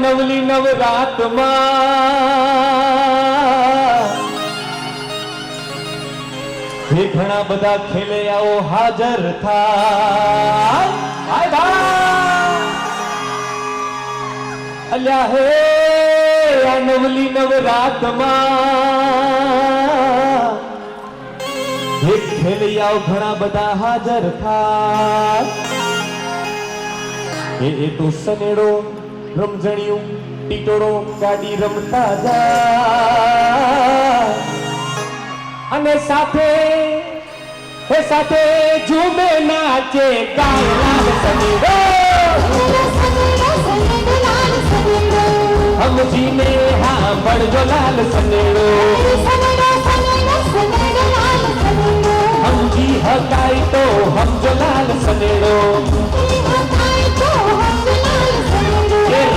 નવલી નવરાતમાં હે ઘણા બધા ખેલૈયાઓ હાજર થાય ભાઈ ભાઈ અલ્યા હે આ નવલી નવરાતમાં હે ખેલૈયાઓ ઘણા બધા હાજર થાય એ તો સનેડો રમઝણિયું ટીટોળો ગાડી રમતા જા અને સાથે ઝૂમે નાચે કાળા સનેડો સમજીને હા બળજો લાલ સનેડો સમજી હકાય તો સમજો લાલ સનેડો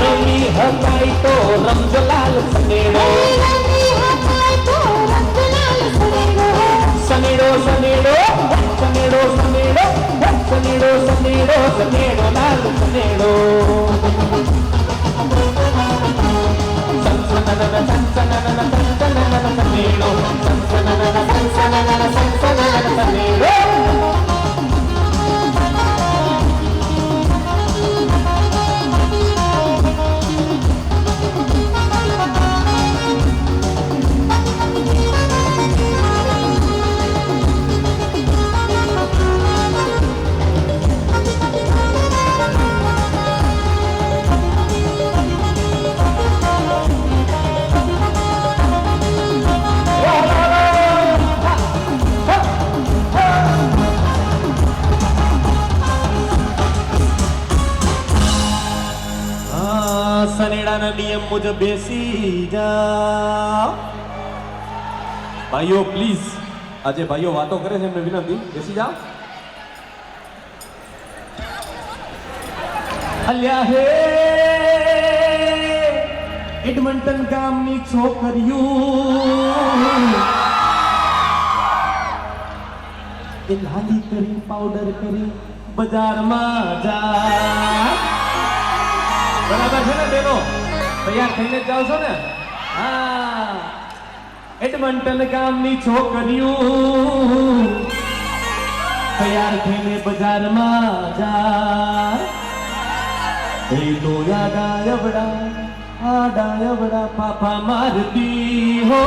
રમી હકાય તો રમજો લાલ સનેડો સનેડો સનેડો સનેડો સનેડો સનેડો સનેડો સનેડો લાલ સનેડો સનેડાના નિયમ મુજબ બેસી જાઓ ભાઈઓ પ્લીઝ આજે ભાઈઓ વાતો કરે છે એમને વિનંતી બેસી જાઓ અલ્યા હે એડમન્ટન ગામની છોકરીઓ એ લાલી કરી પાવડર કરી બજારમાં જા બરાબર છે ને બેનો તૈયાર થઈને જાવ છો ને હા એડમન્ટન ગામની છોકરીઓ તૈયાર થઈને બજારમાં જા એ તો આડા પાપા મારતી હો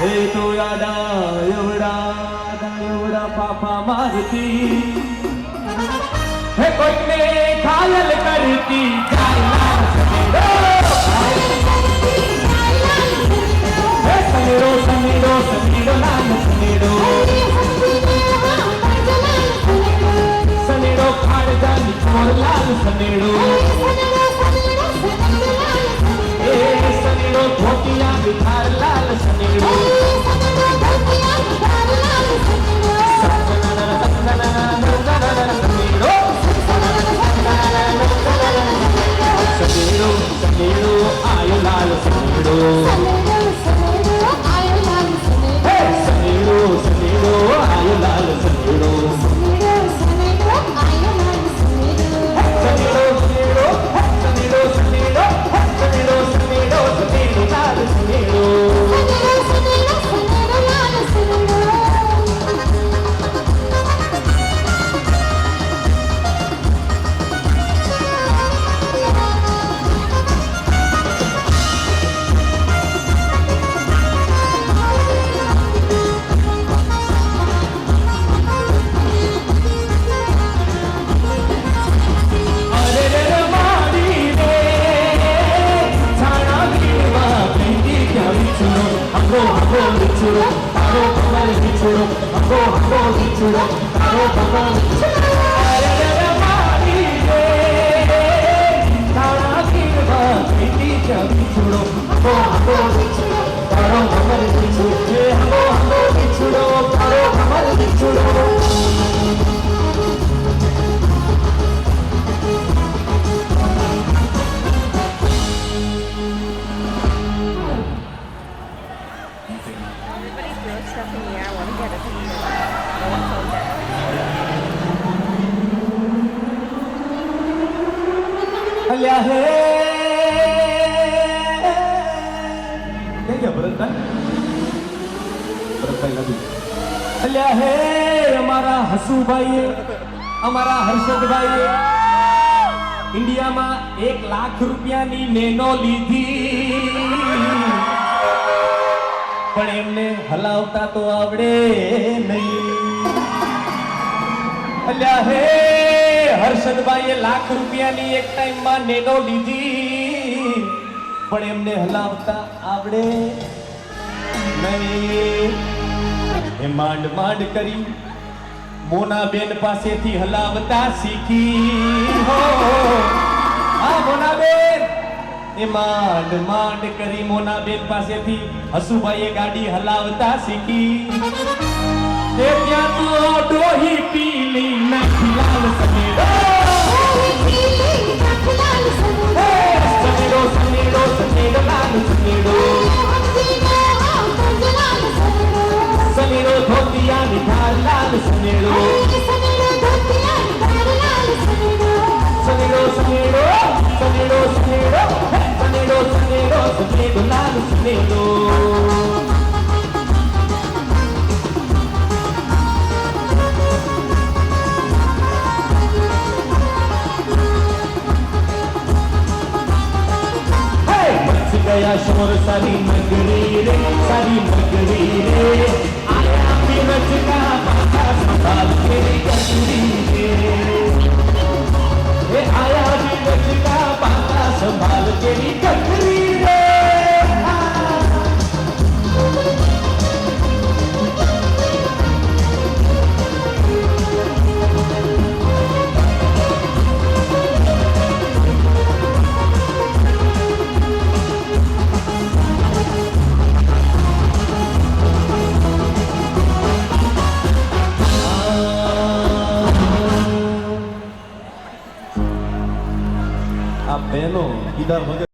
એ તો આડા પાપા મારતી હે કોઈને ઘાયલ કરતી સનેડો સનેડો સનેડો લાલ સનેડો સનેડો ખાડજાની ચોર લાલ સનેડો એ સનેડો ધોતિયા બિહાર લાલ સનેડો સનેડો સનેડો આયો લાલ સનેડો સનેડો સનેડો આયો લાલ સનેડો સનેડો સનેડો સનેડો સનેડો લાલ સનેડો અલ્યા હે ભરતભાઈ નથી અલ્યા હે અમારા હસુભાઈએ અમારા હર્ષદભાઈએ ઇન્ડિયામાં 1 લાખ રૂપિયાની નેનો લીધી પણ એમને હલાવતા તો આવડે નહીં અલ્યા હે હર્ષદભાઈએ લાખ રૂપિયાની એક ટાઈમમાં નેનો લીધી પણ એમને હલાવતા આવડે નહીં એ માંડ માંડ કરી મોનાબેન પાસેથી હલાવતા શીખી હો આ મોનાબેન એ માંડ માંડ કરી મોનાબેન પાસેથી હસુભાઈએ ગાડી હલાવતા શીખી તે ત્યાં તો ડોહી પીલી નાખી લાલ સનેડો સનેડો સનેડો સનેડો લાલ સનેડો સનેડો ધોતિયા નિધાર લાલ સનેડો સનેડો સનેડો સનેડો સનેડો સનેડો સનેડો લાલ સનેડો गया शोर सारी नगरी रे सारी नगरी रे आया बीरज का बाबा संभाल के कचरी रे ये आया बीरज का बाबा संभाल के कचरी रे आप बहनों इधर